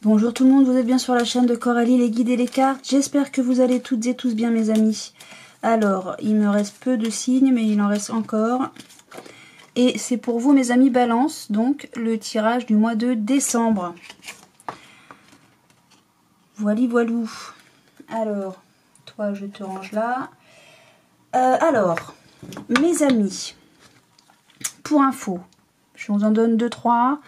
Bonjour tout le monde, vous êtes bien sur la chaîne de Coralie, les guides et les cartes. J'espère que vous allez toutes et tous bien mes amis. Alors, il me reste peu de signes, mais il en reste encore. Et c'est pour vous mes amis Balance, donc le tirage du mois de décembre. Voili voilou. Alors, toi je te range là. Alors, mes amis, pour info, je vous en donne 2-3.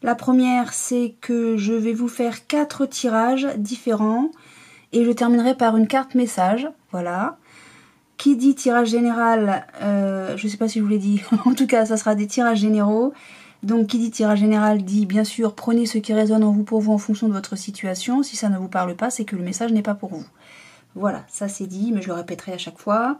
La première, c'est que je vais vous faire 4 tirages différents et je terminerai par une carte message. Voilà. Qui dit tirage général, je ne sais pas si je vous l'ai dit, en tout cas, ça sera des tirages généraux. Donc, qui dit tirage général dit, bien sûr, prenez ce qui résonne en vous pour vous en fonction de votre situation. Si ça ne vous parle pas, c'est que le message n'est pas pour vous. Voilà, ça c'est dit, mais je le répéterai à chaque fois.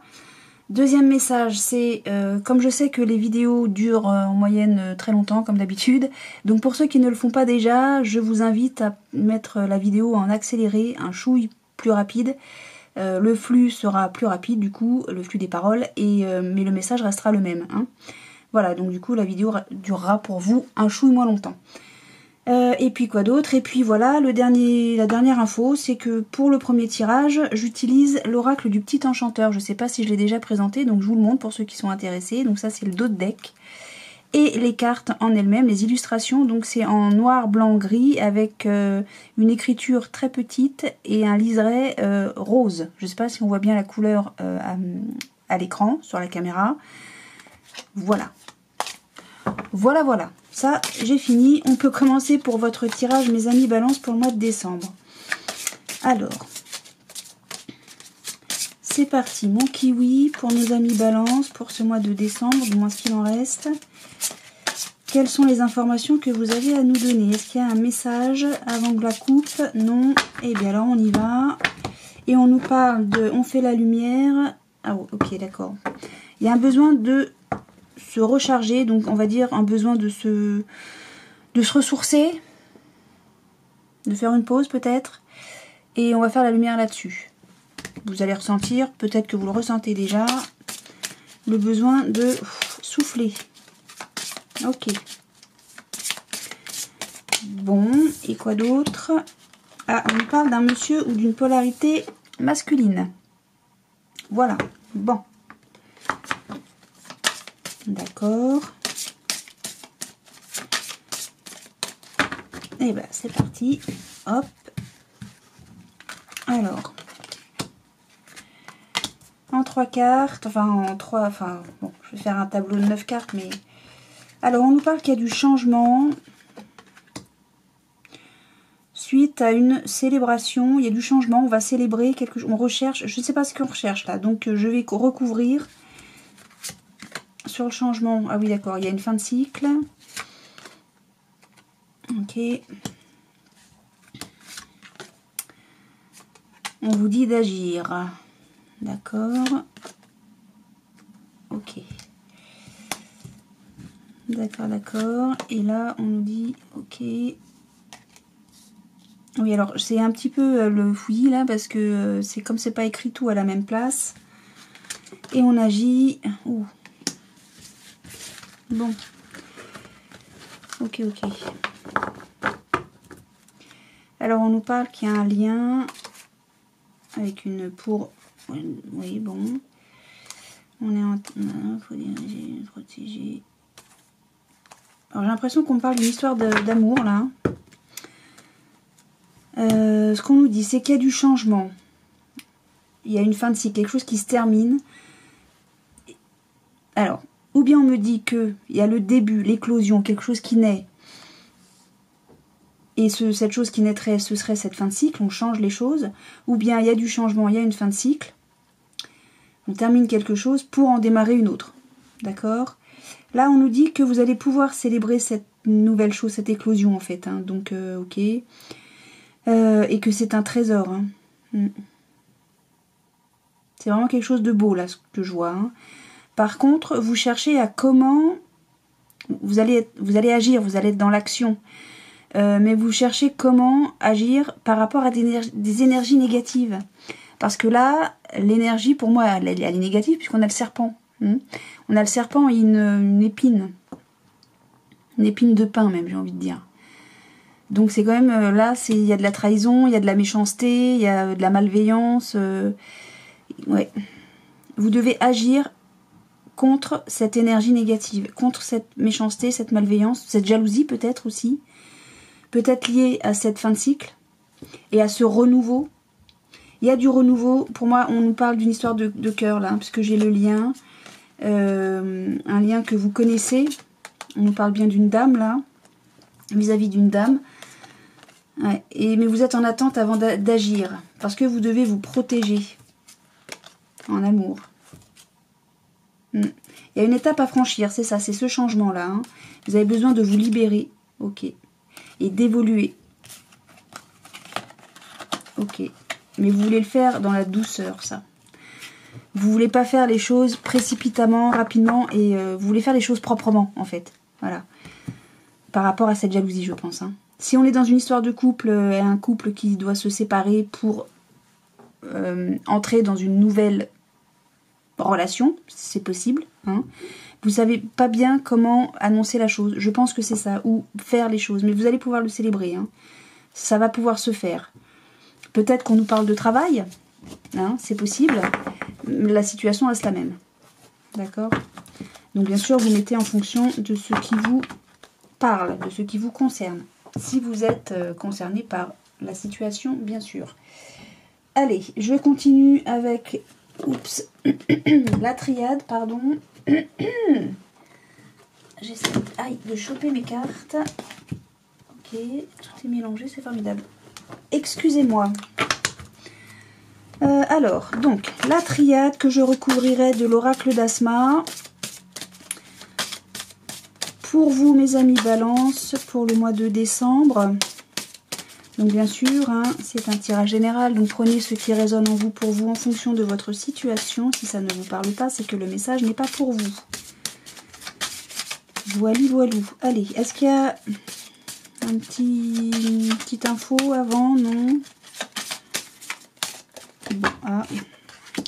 Deuxième message, c'est comme je sais que les vidéos durent en moyenne très longtemps comme d'habitude, donc pour ceux qui ne le font pas déjà, je vous invite à mettre la vidéo en accéléré, un chouille plus rapide. Le flux sera plus rapide du coup, le flux des paroles, mais le message restera le même. Hein. Voilà, donc du coup la vidéo durera pour vous un chouille moins longtemps. Et puis quoi d'autre? Et puis voilà, la dernière info, c'est que pour le premier tirage, j'utilise l'oracle du petit enchanteur. Je ne sais pas si je l'ai déjà présenté, donc je vous le montre pour ceux qui sont intéressés. Donc ça c'est le dos de deck. Et les cartes en elles-mêmes, les illustrations, donc c'est en noir, blanc, gris, avec une écriture très petite et un liseré rose. Je ne sais pas si on voit bien la couleur à l'écran, sur la caméra. Voilà. Voilà. Ça, j'ai fini. On peut commencer pour votre tirage, mes amis Balance, pour le mois de décembre. Alors, c'est parti. Mon kiwi pour nos amis Balance pour ce mois de décembre, du moins ce qu'il en reste. Quelles sont les informations que vous avez à nous donner? Est-ce qu'il y a un message avant que la coupe? Non. Eh bien alors, on y va. Et on nous parle de... On fait la lumière. Ah, ok, d'accord. Il y a un besoin de... se recharger, donc on va dire un besoin de se ressourcer, de faire une pause peut-être, et on va faire la lumière là-dessus. Vous allez ressentir, peut-être que vous le ressentez déjà, le besoin de souffler. Ok. Bon, et quoi d'autre? Ah, on nous parle d'un monsieur ou d'une polarité masculine. Voilà, bon. D'accord. Et ben c'est parti. Hop. Alors. En 3 cartes. Bon, je vais faire un tableau de 9 cartes, mais. Alors, on nous parle qu'il y a du changement. Suite à une célébration. Il y a du changement. On va célébrer quelque chose. On recherche. Je ne sais pas ce qu'on recherche là. Donc, je vais recouvrir. Sur le changement, ah oui d'accord, il y a une fin de cycle. Ok. On vous dit d'agir. D'accord. Ok. D'accord. Et là, on nous dit, ok. Oui, alors c'est un petit peu le fouillis là, parce que c'est comme c'est pas écrit tout à la même place. Et on agit. Ouh. Bon. Ok. Alors, on nous parle qu'il y a un lien avec une pour... Oui, bon. On est en... faut diriger, protéger. Alors, j'ai l'impression qu'on parle d'une histoire d'amour, là. Ce qu'on nous dit, c'est qu'il y a du changement. Il y a une fin de cycle, quelque chose qui se termine. Alors... Ou bien on me dit qu'il y a le début, l'éclosion, quelque chose qui naît. Et cette chose qui naîtrait, ce serait cette fin de cycle, on change les choses. Ou bien il y a du changement, il y a une fin de cycle. On termine quelque chose pour en démarrer une autre. D'accord? Là, on nous dit que vous allez pouvoir célébrer cette nouvelle chose, cette éclosion en fait. Hein. Donc, ok. Et que c'est un trésor. Hein. C'est vraiment quelque chose de beau là, ce que je vois. Hein. Par contre, vous cherchez à comment vous allez agir, vous allez être dans l'action. Mais vous cherchez comment agir par rapport à des énergies négatives. Parce que là, l'énergie, pour moi, elle est négative puisqu'on a le serpent. On a le serpent et une épine. Une épine de pin même, j'ai envie de dire. Donc c'est quand même, là, il y a de la trahison, il y a de la méchanceté, il y a de la malveillance. Ouais. Vous devez agir contre cette énergie négative, contre cette méchanceté, cette malveillance, cette jalousie peut-être aussi. Peut-être liée à cette fin de cycle et à ce renouveau. Il y a du renouveau. Pour moi, on nous parle d'une histoire de cœur là, puisque j'ai le lien. Un lien que vous connaissez. On nous parle bien d'une dame là, vis-à-vis d'une dame. Ouais. Mais vous êtes en attente avant d'agir, parce que vous devez vous protéger en amour. Il y a une étape à franchir, c'est ça, c'est ce changement-là. Hein. Vous avez besoin de vous libérer, ok, et d'évoluer. Ok, mais vous voulez le faire dans la douceur, ça. Vous voulez pas faire les choses précipitamment, rapidement, et vous voulez faire les choses proprement, en fait. Voilà. Par rapport à cette jalousie, je pense. Hein. Si on est dans une histoire de couple, un couple qui doit se séparer pour entrer dans une nouvelle relation, c'est possible. Hein. Vous savez pas bien comment annoncer la chose. Je pense que c'est ça, ou faire les choses. Mais vous allez pouvoir le célébrer. Hein. Ça va pouvoir se faire. Peut-être qu'on nous parle de travail. Hein, c'est possible. La situation reste la même. D'accord ? Donc bien sûr, vous mettez en fonction de ce qui vous parle, de ce qui vous concerne. Si vous êtes concerné par la situation, bien sûr. Allez, je continue avec... Oups, la triade, pardon. J'essaie de choper mes cartes. Ok, tout est mélangé, c'est formidable. Excusez-moi. Alors, donc, la triade que je recouvrirai de l'oracle d'Asma. Pour vous, mes amis Balance, pour le mois de décembre. Donc bien sûr, hein, c'est un tirage général, donc prenez ce qui résonne en vous pour vous en fonction de votre situation. Si ça ne vous parle pas, c'est que le message n'est pas pour vous. Voilou, voilou. Allez, est-ce qu'il y a une petite info avant? Non. Bon,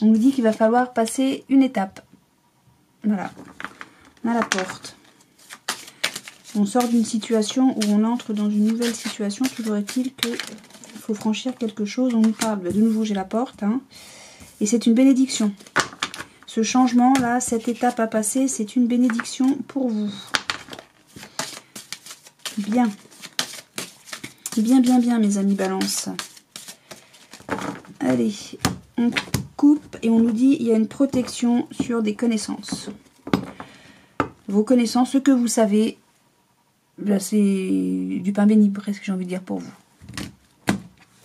on nous dit qu'il va falloir passer une étape. Voilà, à la porte. On sort d'une situation où on entre dans une nouvelle situation. Toujours est-il qu'il faut franchir quelque chose. On nous parle, de nouveau j'ai la porte. Hein, et c'est une bénédiction. Ce changement-là, cette étape à passer, c'est une bénédiction pour vous. Bien. Bien, bien, bien, mes amis Balance. Allez, on coupe et on nous dit il y a une protection sur des connaissances. Vos connaissances, ce que vous savez... Là, c'est du pain béni, presque, j'ai envie de dire, pour vous.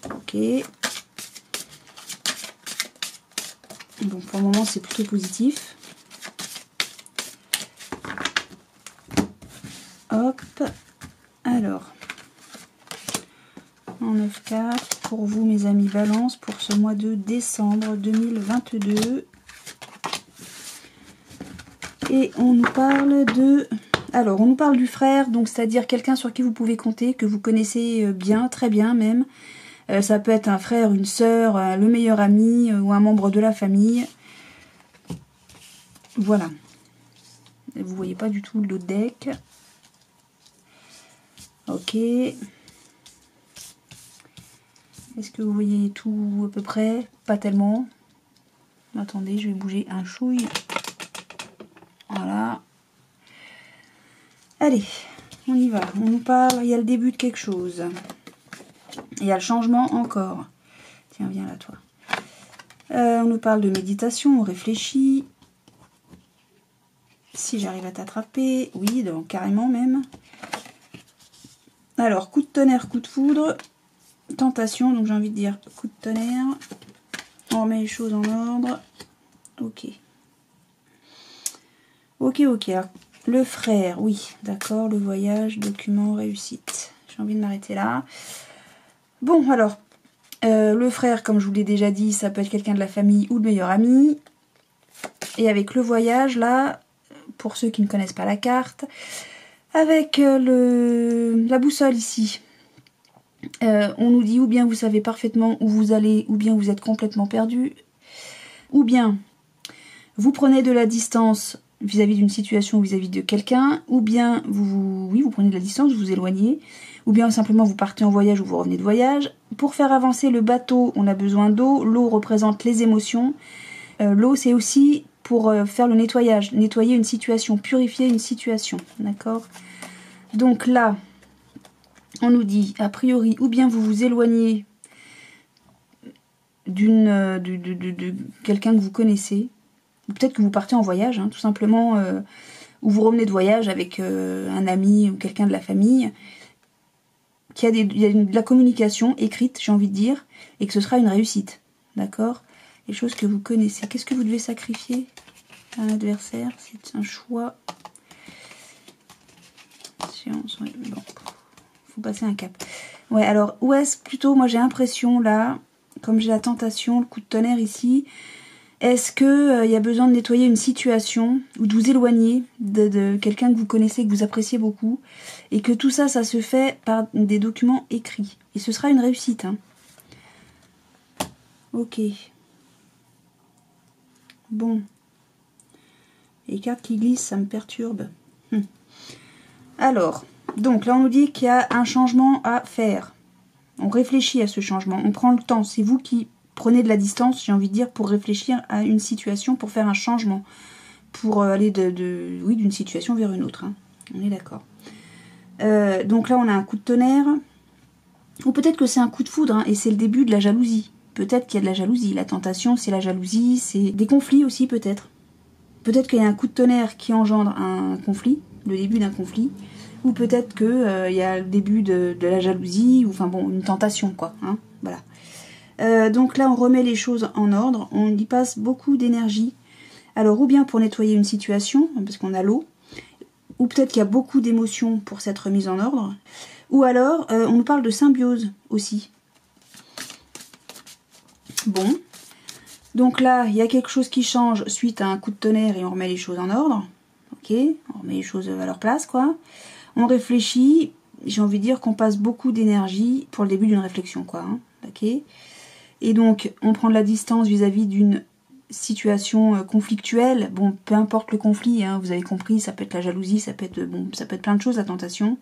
Ok. Bon, pour le moment, c'est plutôt positif. Hop. Alors. En 9-4, pour vous, mes amis Balance, pour ce mois de décembre 2022. Et on nous parle de... Alors, on nous parle du frère, donc c'est-à-dire quelqu'un sur qui vous pouvez compter, que vous connaissez bien, très bien même. Ça peut être un frère, une sœur, le meilleur ami ou un membre de la famille. Voilà. Vous voyez pas du tout l'autre deck. Ok. Est-ce que vous voyez tout à peu près? Pas tellement. Attendez, je vais bouger un chouille. Voilà. Allez, on y va. On nous parle, il y a le début de quelque chose. Il y a le changement encore. Tiens, viens là, toi. On nous parle de méditation, on réfléchit. Si j'arrive à t'attraper, oui, donc carrément même. Alors, coup de tonnerre, coup de foudre. Tentation, donc j'ai envie de dire coup de tonnerre. On remet les choses en ordre. Ok. Ok, ok. Alors, le frère, oui, d'accord, le voyage, document, réussite. J'ai envie de m'arrêter là. Bon, alors, le frère, comme je vous l'ai déjà dit, ça peut être quelqu'un de la famille ou le meilleur ami. Et avec le voyage, là, pour ceux qui ne connaissent pas la carte, avec la boussole ici, on nous dit ou bien vous savez parfaitement où vous allez, ou bien vous êtes complètement perdu, ou bien vous prenez de la distance vis-à-vis d'une situation, vis-à-vis de quelqu'un, ou bien vous prenez de la distance, vous vous éloignez, ou bien simplement vous partez en voyage ou vous revenez de voyage. Pour faire avancer le bateau, on a besoin d'eau. L'eau représente les émotions. L'eau, c'est aussi pour faire le nettoyage, nettoyer une situation, purifier une situation, d'accord? Donc là, on nous dit, a priori, ou bien vous vous éloignez de quelqu'un que vous connaissez, ou peut-être que vous partez en voyage, hein, tout simplement, ou vous revenez de voyage avec un ami ou quelqu'un de la famille, il y a de la communication écrite, j'ai envie de dire, et que ce sera une réussite, d'accord? Les choses que vous connaissez. Qu'est-ce que vous devez sacrifier à un adversaire? C'est un choix. Bon, faut passer un cap. Ouais, alors, où est-ce plutôt, moi j'ai l'impression là, comme j'ai la tentation, le coup de tonnerre ici, est-ce que y a besoin de nettoyer une situation ou de vous éloigner de quelqu'un que vous connaissez, que vous appréciez beaucoup, et que tout ça, ça se fait par des documents écrits. Et ce sera une réussite, hein. Ok. Bon. Les cartes qui glissent, ça me perturbe. Alors, donc là on nous dit qu'il y a un changement à faire. On réfléchit à ce changement, on prend le temps. C'est vous qui prenez de la distance, j'ai envie de dire, pour réfléchir à une situation, pour faire un changement. Pour aller d'une situation vers une autre, hein. On est d'accord. Donc là on a un coup de tonnerre. Ou peut-être que c'est un coup de foudre, hein, et c'est le début de la jalousie. Peut-être qu'il y a de la jalousie. La tentation, c'est la jalousie, c'est des conflits aussi peut-être. Peut-être qu'il y a un coup de tonnerre qui engendre un conflit, le début d'un conflit. Ou peut-être qu'il y a le début de la jalousie, ou enfin bon, une tentation quoi. Hein, voilà. Donc là, on remet les choses en ordre, on y passe beaucoup d'énergie. Alors, ou bien pour nettoyer une situation, parce qu'on a l'eau, ou peut-être qu'il y a beaucoup d'émotions pour cette remise en ordre. Ou alors, on nous parle de symbiose aussi. Bon. Donc là, il y a quelque chose qui change suite à un coup de tonnerre et on remet les choses en ordre. Ok, on remet les choses à leur place, quoi. On réfléchit, j'ai envie de dire qu'on passe beaucoup d'énergie pour le début d'une réflexion, quoi. Hein, ok. Et donc, on prend de la distance vis-à-vis d'une situation conflictuelle. Bon, peu importe le conflit, hein, vous avez compris, ça peut être la jalousie, ça peut être plein de choses, la tentation.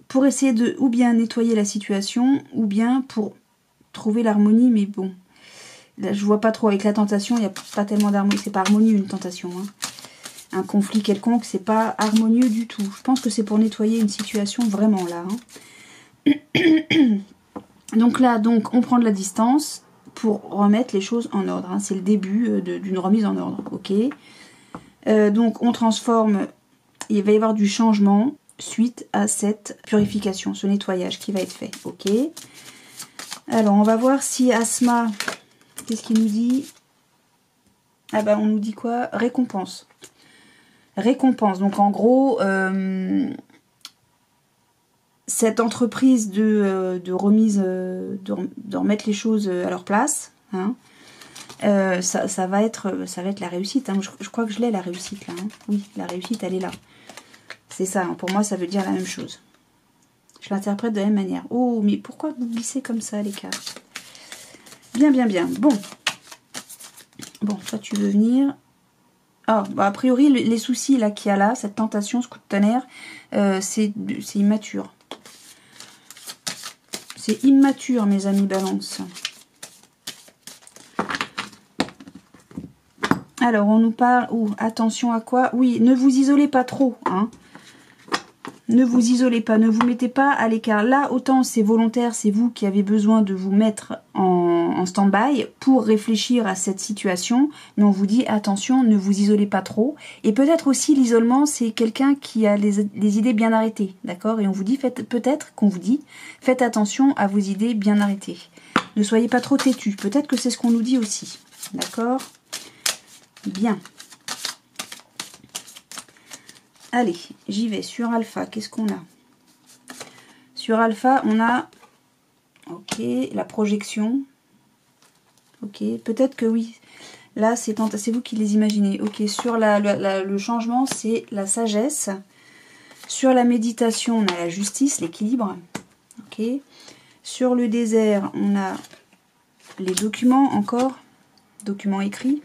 Pour essayer de ou bien nettoyer la situation, ou bien pour trouver l'harmonie, mais bon, là je vois pas trop avec la tentation, il n'y a pas tellement d'harmonie, c'est pas harmonieux une tentation, hein. Un conflit quelconque, c'est pas harmonieux du tout. Je pense que c'est pour nettoyer une situation vraiment là, hein. Donc là, on prend de la distance pour remettre les choses en ordre, hein. C'est le début d'une remise en ordre, ok. Donc on transforme, il va y avoir du changement suite à cette purification, ce nettoyage qui va être fait, ok. Alors, on va voir si Asma, qu'est-ce qu'il nous dit? Ah bah, on nous dit quoi? Récompense. Récompense. Donc, en gros, cette entreprise de remise, de remettre les choses à leur place, hein, ça va être la réussite. Hein. Je crois que je l'ai, la réussite, là. Hein. Oui, la réussite, elle est là. C'est ça. Hein. Pour moi, ça veut dire la même chose. Je l'interprète de la même manière. Oh, mais pourquoi vous glissez comme ça, les cartes? Bien, bien, bien. Bon. Bon, toi, tu veux venir. Ah, bah, a priori, les soucis là qu'il y a là, cette tentation, ce coup de tonnerre, c'est immature. C'est immature, mes amis Balance. Alors, on nous parle... attention à quoi? Oui, ne vous isolez pas trop, hein. Ne vous isolez pas, ne vous mettez pas à l'écart. Là, autant c'est volontaire, c'est vous qui avez besoin de vous mettre en stand-by pour réfléchir à cette situation. Mais on vous dit, attention, ne vous isolez pas trop. Et peut-être aussi, l'isolement, c'est quelqu'un qui a les idées bien arrêtées, d'accord? Et on vous dit, peut-être qu'on vous dit, faites attention à vos idées bien arrêtées. Ne soyez pas trop têtus. Peut-être que c'est ce qu'on nous dit aussi, d'accord? Bien. Allez, j'y vais. Sur Alpha, qu'est-ce qu'on a? Sur Alpha, on a... Ok, la projection. Ok, peut-être que oui. Là, c'est vous qui les imaginez. Ok, sur le changement, c'est la sagesse. Sur la méditation, on a la justice, l'équilibre. Ok. Sur le désert, on a les documents encore. Documents écrits.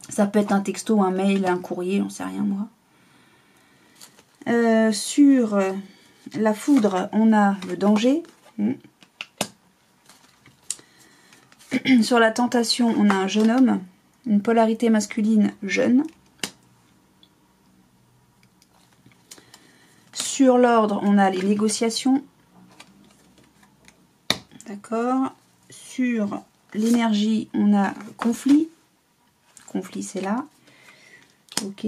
Ça peut être un texto, un mail, un courrier, j'en sais rien moi. Sur la foudre, on a le danger. Sur la tentation, on a un jeune homme. Une polarité masculine jeune. Sur l'ordre, on a les négociations. D'accord. Sur l'énergie, on a le conflit. Conflit, c'est là. Ok.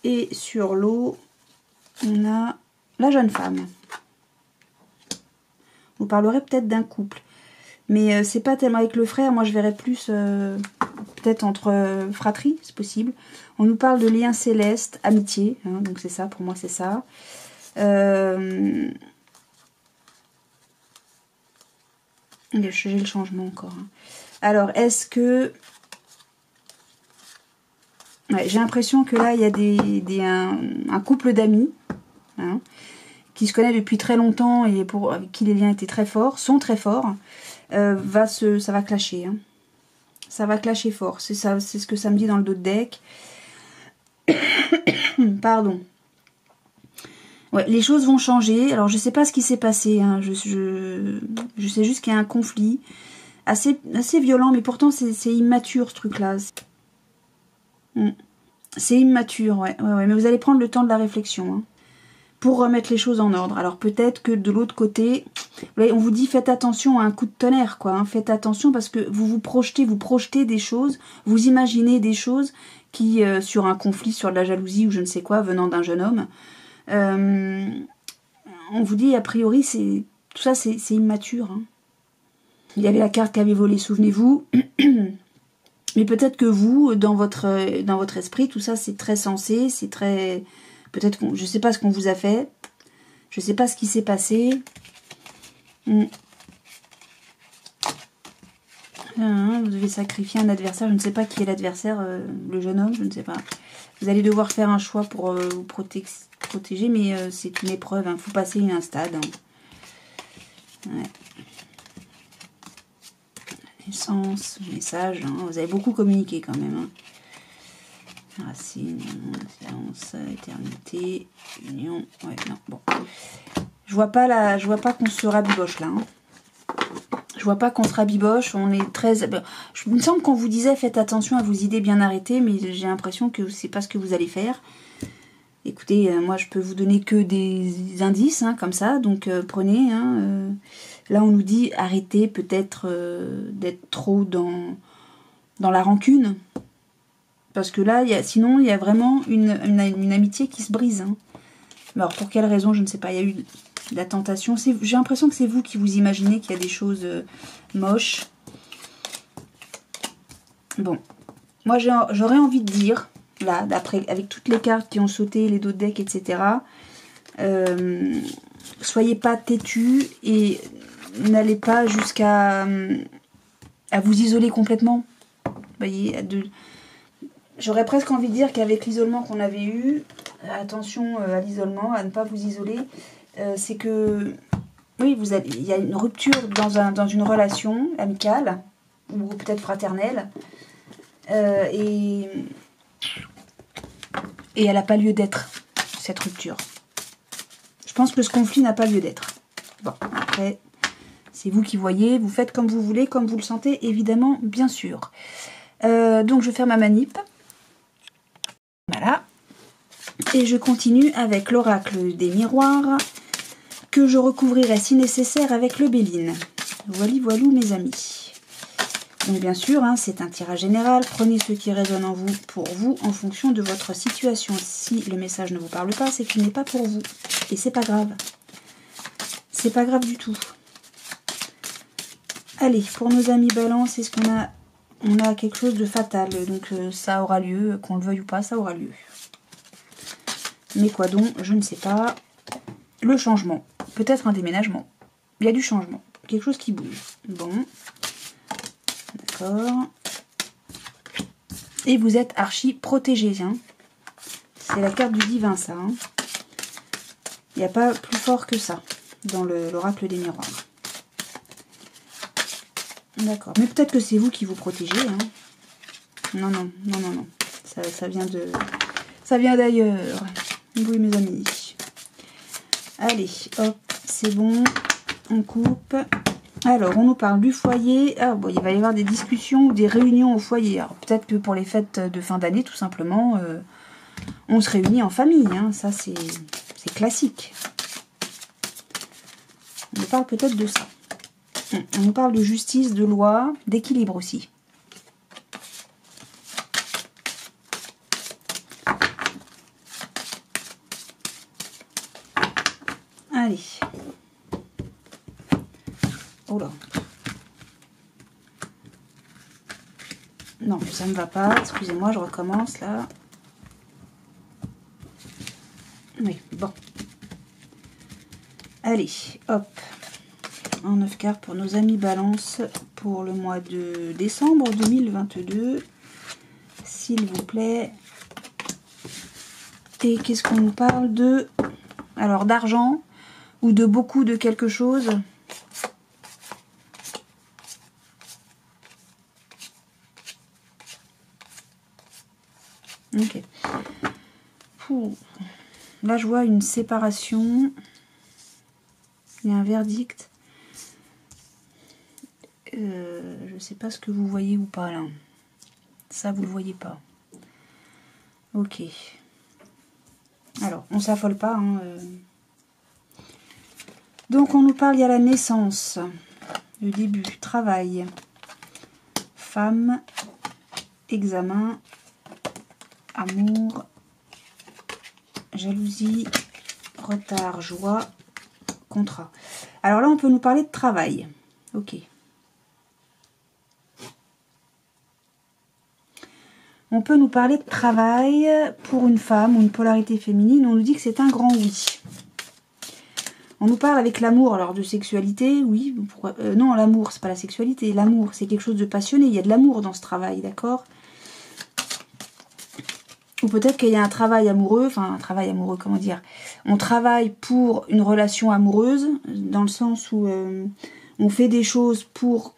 Et sur l'eau, on a la jeune femme. Vous parlerez peut-être d'un couple. Mais c'est pas tellement avec le frère. Moi, je verrais plus peut-être entre fratries, c'est possible. On nous parle de lien céleste, amitié. Hein, donc c'est ça, pour moi, c'est ça. J'ai le changement encore. Hein. Alors, est-ce que... Ouais, j'ai l'impression que là, il y a un couple d'amis hein, qui se connaît depuis très longtemps et avec qui les liens étaient très forts, sont très forts. Ça va clasher. Hein. Ça va clasher fort. C'est ce que ça me dit dans le dos de deck. Pardon. Ouais, les choses vont changer. Alors, je sais pas ce qui s'est passé. Hein. Je sais juste qu'il y a un conflit assez violent, mais pourtant, c'est immature, ce truc-là. C'est immature, ouais. Mais vous allez prendre le temps de la réflexion. Hein, pour remettre les choses en ordre. Alors, peut-être que de l'autre côté, on vous dit faites attention à un coup de tonnerre, quoi. Hein. Faites attention parce que vous projetez des choses, vous imaginez des choses qui, sur un conflit, sur de la jalousie ou je ne sais quoi, venant d'un jeune homme, on vous dit, a priori, tout ça, c'est immature. Hein. Il y avait la carte qui avait volé, souvenez-vous. Mais peut-être que vous, dans votre esprit, tout ça, c'est très sensé, c'est très... Peut-être je ne sais pas ce qu'on vous a fait. Je ne sais pas ce qui s'est passé. Vous devez sacrifier un adversaire. Je ne sais pas qui est l'adversaire, le jeune homme, je ne sais pas. Vous allez devoir faire un choix pour vous protéger, mais c'est une épreuve. Il faut passer un stade. Hein. Ouais. Naissance, message. Hein. Vous avez beaucoup communiqué quand même. Hein. Racine, séance, éternité, union. Ouais, non, bon. Je vois pas qu'on se rabiboche là. Hein. Je vois pas qu'on se rabiboche. On est très. Il me semble qu'on vous disait faites attention à vos idées bien arrêtées, mais j'ai l'impression que c'est pas ce que vous allez faire. Écoutez, moi je peux vous donner que des indices, hein, comme ça, donc prenez. Hein, là on nous dit arrêtez peut-être d'être trop dans la rancune. Parce que là, sinon, il y a vraiment une amitié qui se brise. Hein. Alors, pour quelle raison, je ne sais pas. Il y a eu de la tentation. J'ai l'impression que c'est vous qui vous imaginez qu'il y a des choses moches. Bon. Moi, j'aurais envie de dire, là, d'après, avec toutes les cartes qui ont sauté, les dos de deck, etc., soyez pas têtus et n'allez pas jusqu'à à vous isoler complètement. Vous voyez, j'aurais presque envie de dire qu'avec l'isolement qu'on avait eu, attention à l'isolement, à ne pas vous isoler, c'est que, oui, il y a une rupture dans une relation amicale, ou peut-être fraternelle, et elle n'a pas lieu d'être, cette rupture. Je pense que ce conflit n'a pas lieu d'être. Bon, après, c'est vous qui voyez, vous faites comme vous voulez, comme vous le sentez, évidemment, bien sûr. Donc, je vais faire ma manip. Voilà. Et je continue avec l'oracle des miroirs que je recouvrirai si nécessaire avec le Béline. Voilou mes amis. Donc bien sûr, hein, c'est un tirage général. Prenez ce qui résonne en vous pour vous en fonction de votre situation. Si le message ne vous parle pas, c'est qu'il n'est pas pour vous. Et c'est pas grave. C'est pas grave du tout. Allez, pour nos amis Balance, est-ce qu'on a... On a quelque chose de fatal, donc ça aura lieu, qu'on le veuille ou pas, ça aura lieu. Mais quoi donc, je ne sais pas. Le changement, peut-être un déménagement. Il y a du changement, quelque chose qui bouge. Bon, d'accord. Et vous êtes archi protégé, hein. C'est la carte du divin, ça. Hein. Il n'y a pas plus fort que ça dans l'oracle des miroirs. D'accord. Mais peut-être que c'est vous qui vous protégez. Hein. Non. Ça vient d'ailleurs. Oui, mes amis. Allez, hop, c'est bon. On coupe. Alors, on nous parle du foyer. Ah, bon, il va y avoir des discussions ou des réunions au foyer. Alors, peut-être que pour les fêtes de fin d'année, tout simplement, on se réunit en famille. Hein. Ça, c'est classique. On nous parle peut-être de ça. On nous parle de justice, de loi, d'équilibre aussi. Allez. Oh là. Non, ça ne va pas. Excusez-moi, je recommence là. Oui, bon. Allez, hop. Un 9 quarts pour nos amis Balance pour le mois de décembre 2022. S'il vous plaît. Et qu'est-ce qu'on nous parle de... Alors, d'argent ou de beaucoup de quelque chose. Ok. Pouh. Là, je vois une séparation. Il y a un verdict. Je sais pas ce que vous voyez ou pas là. Ça, vous le voyez pas. Ok. Alors, on s'affole pas. Hein, Donc, on nous parle, il y a la naissance, le début, travail, femme, examen, amour, jalousie, retard, joie, contrat. Alors là, on peut nous parler de travail. Ok. On peut nous parler de travail pour une femme ou une polarité féminine. On nous dit que c'est un grand oui. On nous parle avec l'amour, alors de sexualité, oui. Non, l'amour, c'est pas la sexualité. L'amour, c'est quelque chose de passionné. Il y a de l'amour dans ce travail, d'accord? Ou peut-être qu'il y a un travail amoureux, enfin un travail amoureux, comment dire? On travaille pour une relation amoureuse, dans le sens où on fait des choses pour,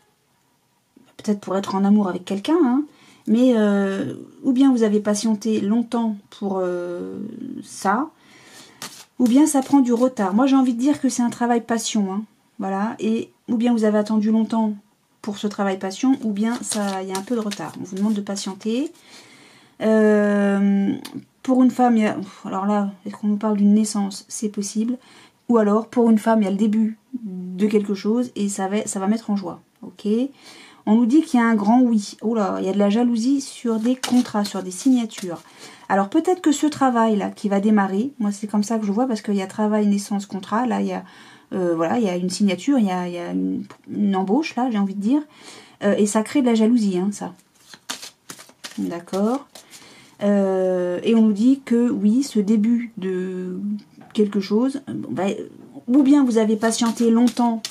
peut-être pour être en amour avec quelqu'un, hein, mais ou bien vous avez patienté longtemps pour ça, ou bien ça prend du retard. Moi j'ai envie de dire que c'est un travail passion, hein, voilà, et ou bien vous avez attendu longtemps pour ce travail passion, ou bien ça, il y a un peu de retard. On vous demande de patienter. Pour une femme, il y a, alors là, est-ce qu'on nous parle d'une naissance? C'est possible. Ou alors, pour une femme, il y a le début de quelque chose et ça va mettre en joie. Ok. On nous dit qu'il y a un grand oui. Oh là, il y a de la jalousie sur des contrats, sur des signatures. Alors peut-être que ce travail-là qui va démarrer, moi c'est comme ça que je vois parce qu'il y a travail, naissance, contrat. Là, il y a, voilà, il y a une signature, il y a une embauche, là, j'ai envie de dire. Et ça crée de la jalousie, hein, ça. D'accord. Et on nous dit que oui, ce début de quelque chose, ou bien vous avez patienté longtemps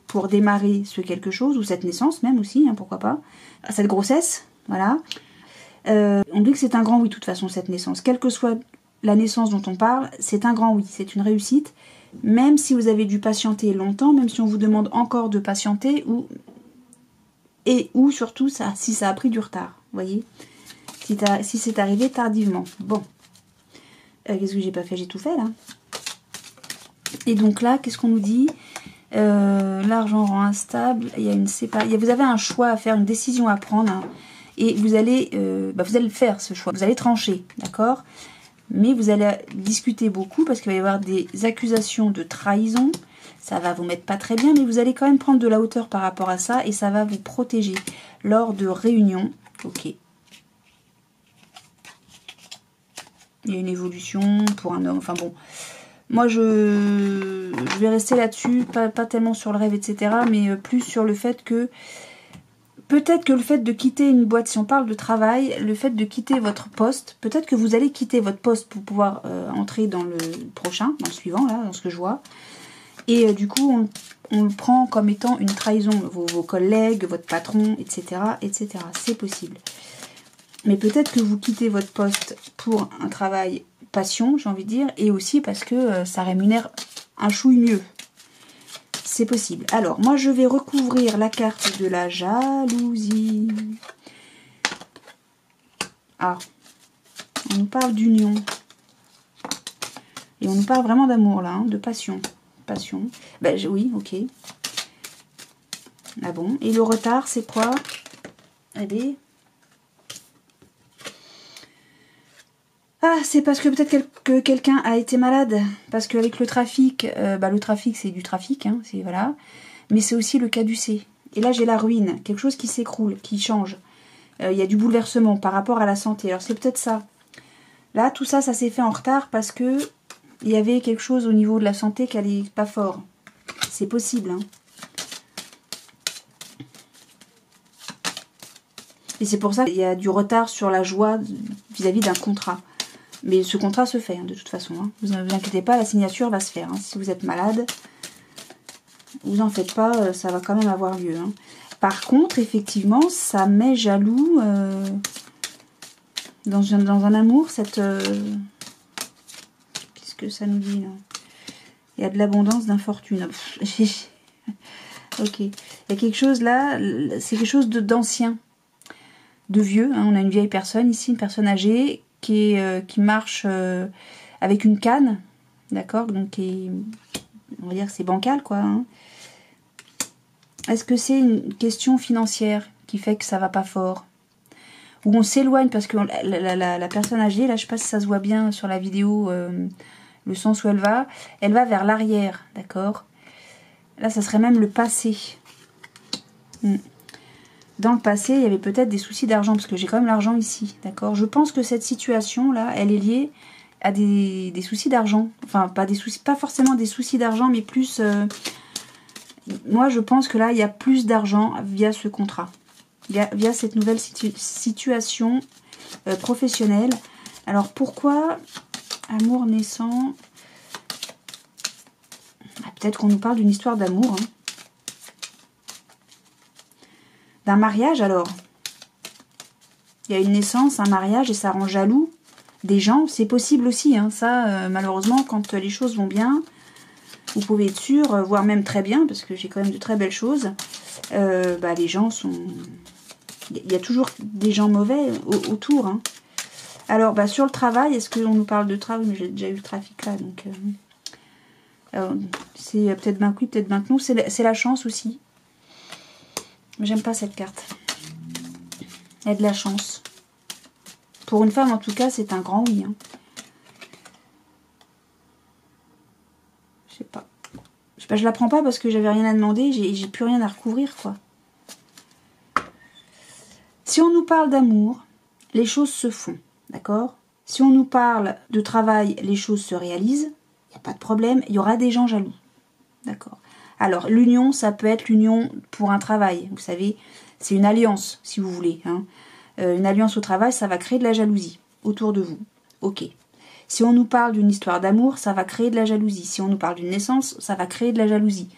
pour démarrer ce quelque chose, ou cette naissance même aussi, hein, pourquoi pas, cette grossesse, voilà. On dit que c'est un grand oui, de toute façon, cette naissance. Quelle que soit la naissance dont on parle, c'est un grand oui, c'est une réussite, même si vous avez dû patienter longtemps, même si on vous demande encore de patienter, ou surtout ça, si ça a pris du retard, vous voyez, si c'est arrivé tardivement. Bon, qu'est-ce que j'ai pas fait? J'ai tout fait là. Et donc là, qu'est-ce qu'on nous dit? L'argent rend instable. Il y a une séparation. Vous avez un choix à faire, une décision à prendre, hein, et vous allez le faire ce choix. Vous allez trancher, d'accord? Mais vous allez discuter beaucoup parce qu'il va y avoir des accusations de trahison. Ça va vous mettre pas très bien, mais vous allez quand même prendre de la hauteur par rapport à ça et ça va vous protéger lors de réunions. Ok. Il y a une évolution pour un homme. Enfin bon, moi je vais rester là-dessus, pas tellement sur le rêve, etc. Mais plus sur le fait que peut-être que le fait de quitter une boîte, si on parle de travail, le fait de quitter votre poste, peut-être que vous allez quitter votre poste pour pouvoir entrer dans le prochain, dans le suivant, là, dans ce que je vois. Et du coup, on le prend comme étant une trahison. Vos collègues, votre patron, etc. etc. C'est possible. Mais peut-être que vous quittez votre poste pour un travail passion, j'ai envie de dire, et aussi parce que ça rémunère un chouille mieux. C'est possible. Alors, moi, je vais recouvrir la carte de la jalousie. Ah, on nous parle d'union. Et on nous parle vraiment d'amour, là, hein, de passion. Passion. Ben, oui, ok. Ah bon? Et le retard, c'est quoi? Allez. Ah, c'est parce que peut-être que quelqu'un a été malade. Parce qu'avec le trafic, le trafic, c'est du trafic, hein, c'est voilà. Mais c'est aussi le caducée. Et là, j'ai la ruine. Quelque chose qui s'écroule, qui change. Il y a du bouleversement par rapport à la santé. Alors, c'est peut-être ça. Là, tout ça, ça s'est fait en retard parce que il y avait quelque chose au niveau de la santé qui allait pas fort. C'est possible, hein. Et c'est pour ça qu'il y a du retard sur la joie vis-à-vis d'un contrat. Mais ce contrat se fait, hein, de toute façon. Hein. Vous ne vous inquiétez pas, la signature va se faire. Hein. Si vous êtes malade, vous en faites pas, ça va quand même avoir lieu. Hein. Par contre, effectivement, ça met jaloux dans un amour, cette... Qu'est-ce que ça nous dit, là? Il y a de l'abondance, d'infortune. Ok. Il y a quelque chose là, c'est quelque chose d'ancien. De vieux, hein. On a une vieille personne ici, une personne âgée qui marche avec une canne, d'accord, donc on va dire que c'est bancal, quoi. Hein. Est-ce que c'est une question financière qui fait que ça va pas fort, ou on s'éloigne parce que la personne âgée, là, je sais pas si ça se voit bien sur la vidéo, le sens où elle va vers l'arrière, d'accord. Là, ça serait même le passé. Dans le passé, il y avait peut-être des soucis d'argent, parce que j'ai quand même l'argent ici, d'accord. Je pense que cette situation-là, elle est liée à des soucis d'argent. Enfin, pas forcément des soucis d'argent, mais plus... moi, je pense que là, il y a plus d'argent via ce contrat. Via cette nouvelle situation professionnelle. Alors, pourquoi amour naissant? Peut-être qu'on nous parle d'une histoire d'amour, hein. D'un mariage, alors. Il y a une naissance, un mariage, et ça rend jaloux des gens. C'est possible aussi, hein. Ça, malheureusement, quand les choses vont bien, vous pouvez être sûr, voire même très bien, parce que j'ai quand même de très belles choses. Les gens sont... Il y a toujours des gens mauvais autour, hein. Alors, sur le travail, est-ce qu'on nous parle de travail? Mais j'ai déjà eu le trafic là, donc... c'est peut-être ben oui, peut-être ben non. C'est la chance aussi. J'aime pas cette carte. Elle a de la chance. Pour une femme, en tout cas, c'est un grand oui. Hein. Je sais pas. Je la prends pas parce que j'avais rien à demander. J'ai plus rien à recouvrir, quoi. Si on nous parle d'amour, les choses se font. D'accord? Si on nous parle de travail, les choses se réalisent. Il n'y a pas de problème. Il y aura des gens jaloux. D'accord? Alors, l'union, ça peut être l'union pour un travail. Vous savez, c'est une alliance, si vous voulez. Hein. Une alliance au travail, ça va créer de la jalousie autour de vous. Ok. Si on nous parle d'une histoire d'amour, ça va créer de la jalousie. Si on nous parle d'une naissance, ça va créer de la jalousie.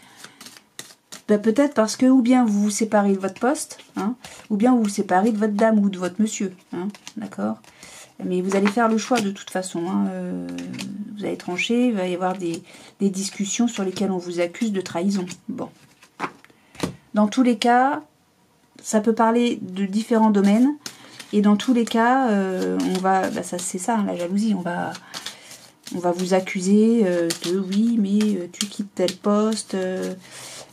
Peut-être parce que ou bien vous vous séparez de votre poste, hein, ou bien vous vous séparez de votre dame ou de votre monsieur. Hein, d'accord? Mais vous allez faire le choix de toute façon. Hein, vous allez trancher, il va y avoir des discussions sur lesquelles on vous accuse de trahison. Bon. Dans tous les cas, ça peut parler de différents domaines. Et dans tous les cas, on va... c'est ça, hein, la jalousie. On va vous accuser de oui, mais tu quittes tel poste.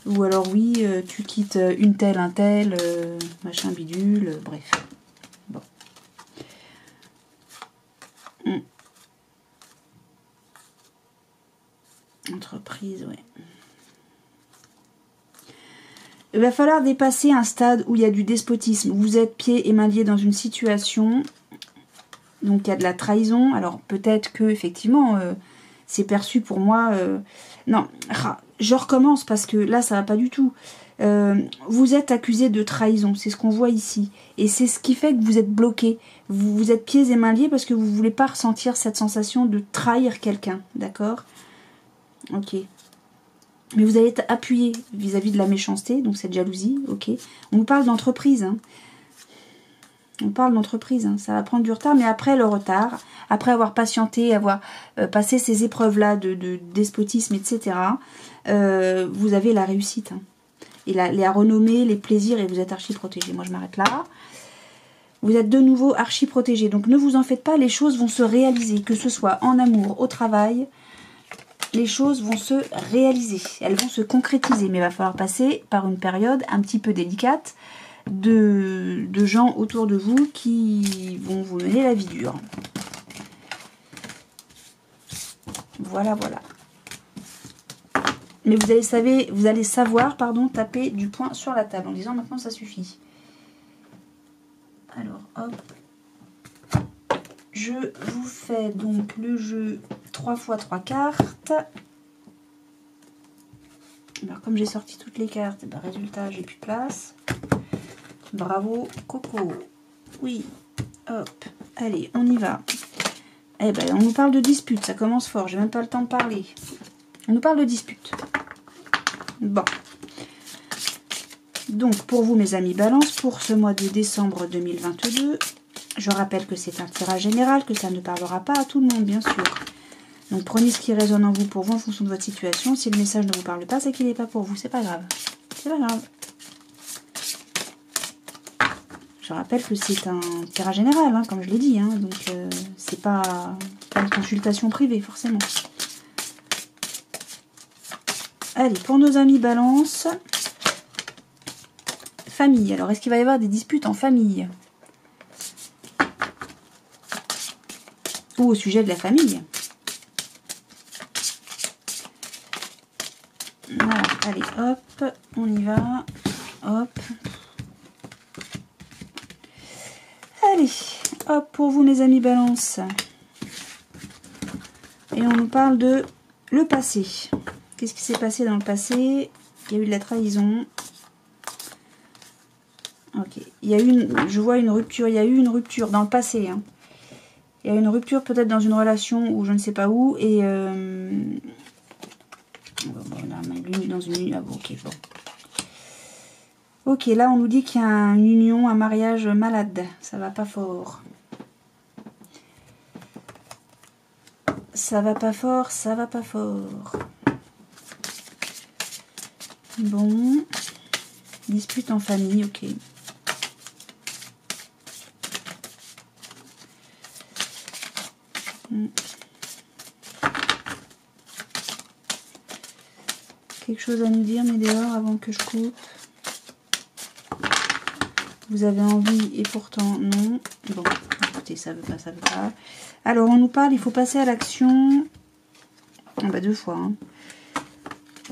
Ou alors oui, tu quittes une telle, un tel, machin bidule, bref. Bon. Entreprise, ouais. Il va falloir dépasser un stade où il y a du despotisme. Vous êtes pieds et mains liés dans une situation. Donc il y a de la trahison. Alors peut-être que effectivement c'est perçu pour moi. Non, je recommence parce que là ça va pas du tout. Vous êtes accusé de trahison, c'est ce qu'on voit ici. Et c'est ce qui fait que vous êtes bloqué. Vous êtes pieds et mains liés parce que vous ne voulez pas ressentir cette sensation de trahir quelqu'un. D'accord? Ok. Mais vous allez être appuyé vis-à-vis de la méchanceté, donc cette jalousie, ok. On vous parle d'entreprise, hein. On parle d'entreprise, hein. Ça va prendre du retard, mais après le retard, après avoir patienté, avoir passé ces épreuves-là de despotisme, etc., vous avez la réussite. Hein. Et la renommée, les plaisirs, et vous êtes archi protégé. Moi, je m'arrête là. Vous êtes de nouveau archi protégé. Donc, ne vous en faites pas, les choses vont se réaliser, que ce soit en amour, au travail, les choses vont se réaliser, elles vont se concrétiser, mais il va falloir passer par une période un petit peu délicate de gens autour de vous qui vont vous mener la vie dure. Voilà, voilà. Mais vous allez savoir, taper du poing sur la table en disant maintenant ça suffit. Alors, hop. Je vous fais donc le jeu 3 x 3 cartes. Alors, comme j'ai sorti toutes les cartes, ben, résultat, j'ai plus de place. Bravo, Coco. Oui, hop. Allez, on y va. Eh ben, on nous parle de dispute, ça commence fort, j'ai même pas le temps de parler. On nous parle de dispute. Bon. Donc, pour vous, mes amis Balance, pour ce mois de décembre 2022, je rappelle que c'est un tirage général, que ça ne parlera pas à tout le monde, bien sûr. Donc, prenez ce qui résonne en vous pour vous en fonction de votre situation. Si le message ne vous parle pas, c'est qu'il n'est pas pour vous. C'est pas grave. C'est pas grave. Je rappelle que c'est un tirage général, hein, comme je l'ai dit. Hein, donc, c'est pas une consultation privée, forcément. Allez, pour nos amis Balance. Famille. Alors, est-ce qu'il va y avoir des disputes en famille? Ou au sujet de la famille? Voilà, allez, hop, on y va. Hop. Allez, hop, pour vous, mes amis Balance. Et on nous parle de le passé. Qu'est-ce qui s'est passé dans le passé? Il y a eu de la trahison. Ok, il y a eu je vois une rupture, il y a eu une rupture dans le passé. Hein. Il y a eu une rupture peut-être dans une relation ou je ne sais pas où. Et dans une... Ah bon, ok, bon. Ok, là on nous dit qu'il y a une union, un mariage malade. Ça va pas fort. Ça va pas fort, ça va pas fort. Bon. Dispute en famille, ok. Quelque chose à nous dire, Médéor, avant que je coupe? Vous avez envie et pourtant non. Bon, écoutez, ça veut pas, ça veut pas. Alors, on nous parle, il faut passer à l'action. Ah bah 2 fois. Hein.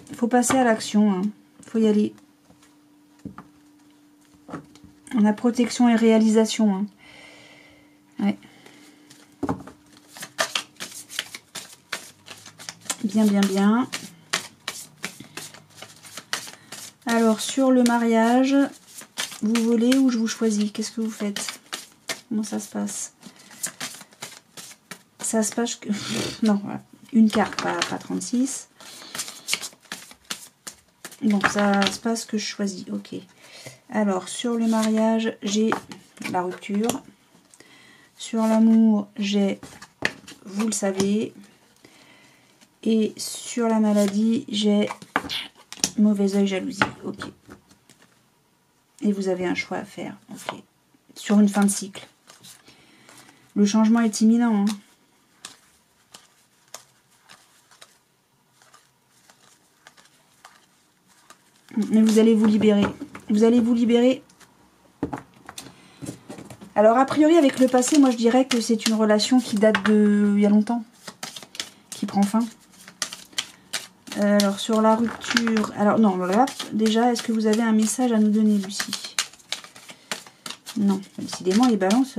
Il faut passer à l'action. Hein. Il faut y aller. On a protection et réalisation. Hein. Ouais. Bien, bien, bien. Alors, sur le mariage, vous volez ou je vous choisis? Qu'est-ce que vous faites? Comment ça se passe? Ça se passe... Non, voilà. Une carte, pas 36. Donc, ça se passe que je choisis. Ok. Alors, sur le mariage, j'ai la rupture. Sur l'amour, j'ai, vous le savez. Et sur la maladie, j'ai mauvais œil, jalousie. Ok. Et vous avez un choix à faire. Ok. Sur une fin de cycle. Le changement est imminent. Hein. Mais vous allez vous libérer. Vous allez vous libérer. Alors, a priori, avec le passé, moi, je dirais que c'est une relation qui date de il y a longtemps. Qui prend fin. Alors, sur la rupture... Alors, non, là, déjà, est-ce que vous avez un message à nous donner, Lucie? Non. Décidément, les balances...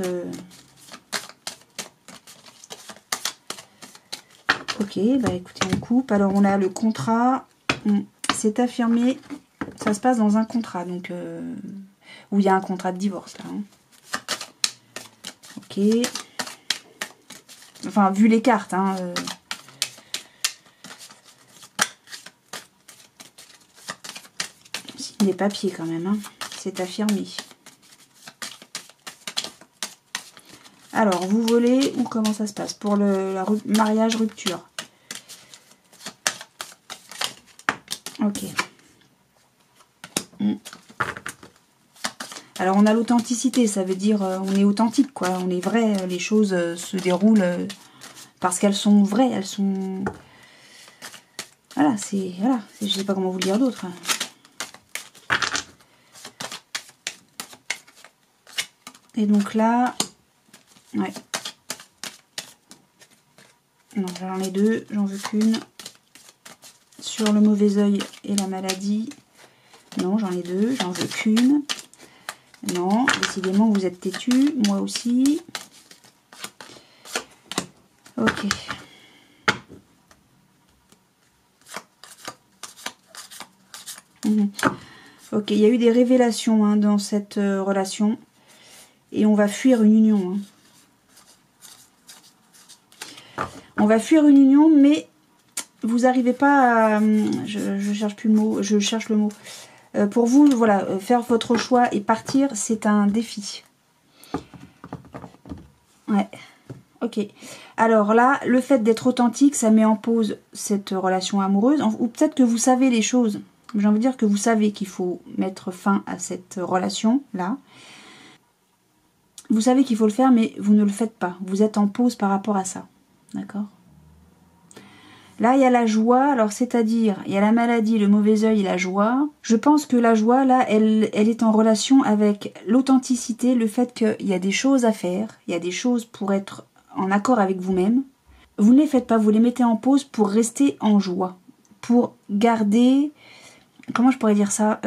Ok, bah écoutez, on coupe. Alors, on a le contrat. C'est affirmé. Ça se passe dans un contrat, donc... où il y a un contrat de divorce, là. Hein. Ok. Enfin, vu les cartes, hein... Les papiers quand même, hein. C'est affirmé. Alors, vous volez ou comment ça se passe pour le mariage rupture? Ok. Alors, on a l'authenticité, ça veut dire on est authentique, quoi. On est vrai, les choses se déroulent parce qu'elles sont vraies, elles sont... voilà, c'est... Voilà, je sais pas comment vous le dire d'autre. Et donc là... Ouais. Non, j'en ai deux, j'en veux qu'une. Sur le mauvais œil et la maladie. Non, j'en ai deux, j'en veux qu'une. Non, décidément vous êtes têtu, moi aussi. Ok. Ok, il y a eu des révélations hein, dans cette relation. Et on va fuir une union. Hein. On va fuir une union, mais vous n'arrivez pas à... Je cherche plus le mot, je cherche le mot. Pour vous, voilà, faire votre choix et partir, c'est un défi. Ouais. Ok. Alors là, le fait d'être authentique, ça met en pause cette relation amoureuse. Ou peut-être que vous savez les choses. J'ai envie de dire que vous savez qu'il faut mettre fin à cette relation-là. Vous savez qu'il faut le faire, mais vous ne le faites pas. Vous êtes en pause par rapport à ça. D'accord ? Là, il y a la joie. Alors, c'est-à-dire, il y a la maladie, le mauvais œil et la joie. Je pense que la joie, là, elle est en relation avec l'authenticité, le fait qu'il y a des choses à faire. Il y a des choses pour être en accord avec vous-même. Vous ne les faites pas, vous les mettez en pause pour rester en joie. Pour garder... Comment je pourrais dire ça ?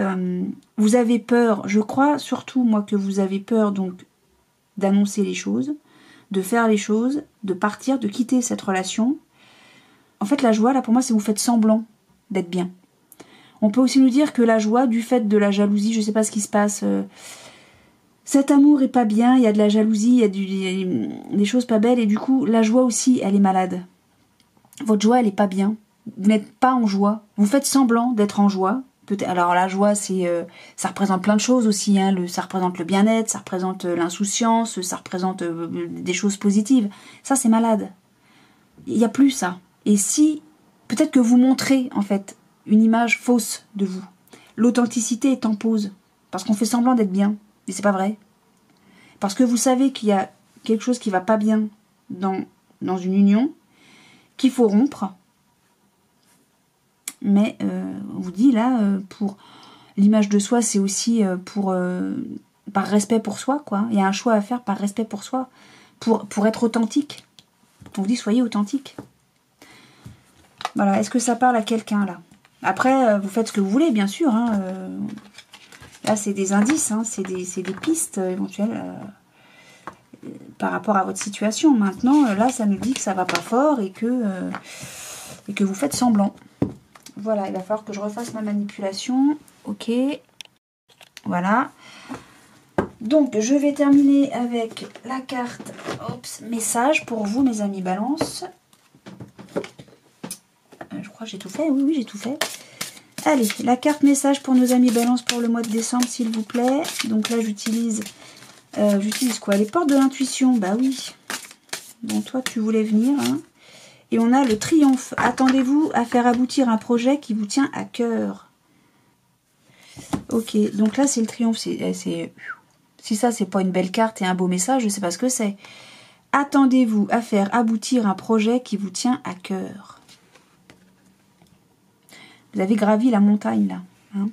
Vous avez peur, je crois surtout, moi, que vous avez peur, donc, d'annoncer les choses, de faire les choses, de partir, de quitter cette relation. En fait, la joie, là, pour moi, c'est vous faites semblant d'être bien. On peut aussi nous dire que la joie, du fait de la jalousie, je ne sais pas ce qui se passe, cet amour est pas bien, il y a de la jalousie, il y a des choses pas belles, et du coup, la joie aussi, elle est malade. Votre joie, elle est pas bien. Vous n'êtes pas en joie. Vous faites semblant d'être en joie. Alors la joie, ça représente plein de choses aussi. Hein. Ça représente le bien-être, ça représente l'insouciance, ça représente des choses positives. Ça, c'est malade. Il n'y a plus ça. Et si, peut-être que vous montrez en fait une image fausse de vous. L'authenticité est en pause. Parce qu'on fait semblant d'être bien. Mais c'est pas vrai. Parce que vous savez qu'il y a quelque chose qui va pas bien dans une union, qu'il faut rompre. Mais on vous dit là, pour l'image de soi, c'est aussi par respect pour soi, quoi. Il y a un choix à faire par respect pour soi, pour être authentique. On vous dit, soyez authentique. Voilà, est-ce que ça parle à quelqu'un, là? Après, vous faites ce que vous voulez, bien sûr. Hein, là, c'est des indices, hein, c'est des pistes éventuelles par rapport à votre situation. Maintenant, là, ça nous dit que ça va pas fort et que vous faites semblant. Voilà, il va falloir que je refasse ma manipulation. Ok. Voilà. Donc, je vais terminer avec la carte message pour vous, mes amis Balance. Je crois que j'ai tout fait. Oui, j'ai tout fait. Allez, la carte message pour nos amis Balance pour le mois de décembre, s'il vous plaît. Donc là, j'utilise quoi? Les portes de l'intuition. Bah oui. Bon, toi, tu voulais venir, hein. Et on a le triomphe. Attendez-vous à faire aboutir un projet qui vous tient à cœur. Ok, donc là, c'est le triomphe. Si ça, c'est pas une belle carte et un beau message, je sais pas ce que c'est. Attendez-vous à faire aboutir un projet qui vous tient à cœur. Vous avez gravi la montagne, là. Hein,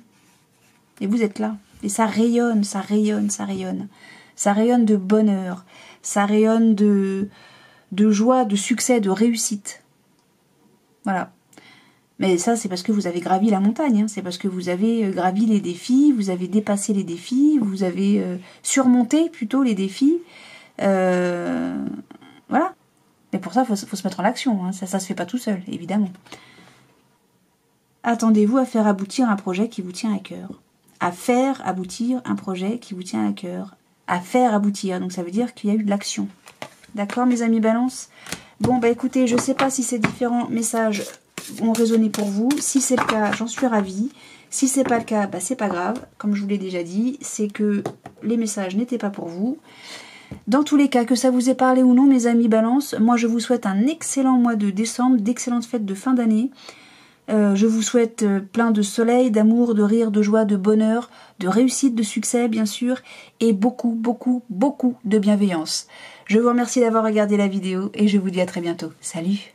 et vous êtes là. Et ça rayonne, ça rayonne, ça rayonne. Ça rayonne de bonheur. Ça rayonne de joie, de succès, de réussite. Voilà. Mais ça, c'est parce que vous avez gravi la montagne. Hein. C'est parce que vous avez gravi les défis, vous avez dépassé les défis, vous avez surmonté plutôt les défis. Voilà. Mais pour ça, il faut se mettre en action. Hein. Ça se fait pas tout seul, évidemment. Attendez-vous à faire aboutir un projet qui vous tient à cœur. À faire aboutir un projet qui vous tient à cœur. À faire aboutir. Donc ça veut dire qu'il y a eu de l'action. D'accord, mes amis Balance? Bon, bah écoutez, je ne sais pas si ces différents messages ont résonné pour vous. Si c'est le cas, j'en suis ravie. Si c'est pas le cas, bah c'est pas grave. Comme je vous l'ai déjà dit, c'est que les messages n'étaient pas pour vous. Dans tous les cas, que ça vous ait parlé ou non, mes amis Balance, moi je vous souhaite un excellent mois de décembre, d'excellentes fêtes de fin d'année. Je vous souhaite plein de soleil, d'amour, de rire, de joie, de bonheur, de réussite, de succès, bien sûr, et beaucoup, beaucoup, beaucoup de bienveillance. Je vous remercie d'avoir regardé la vidéo et je vous dis à très bientôt. Salut!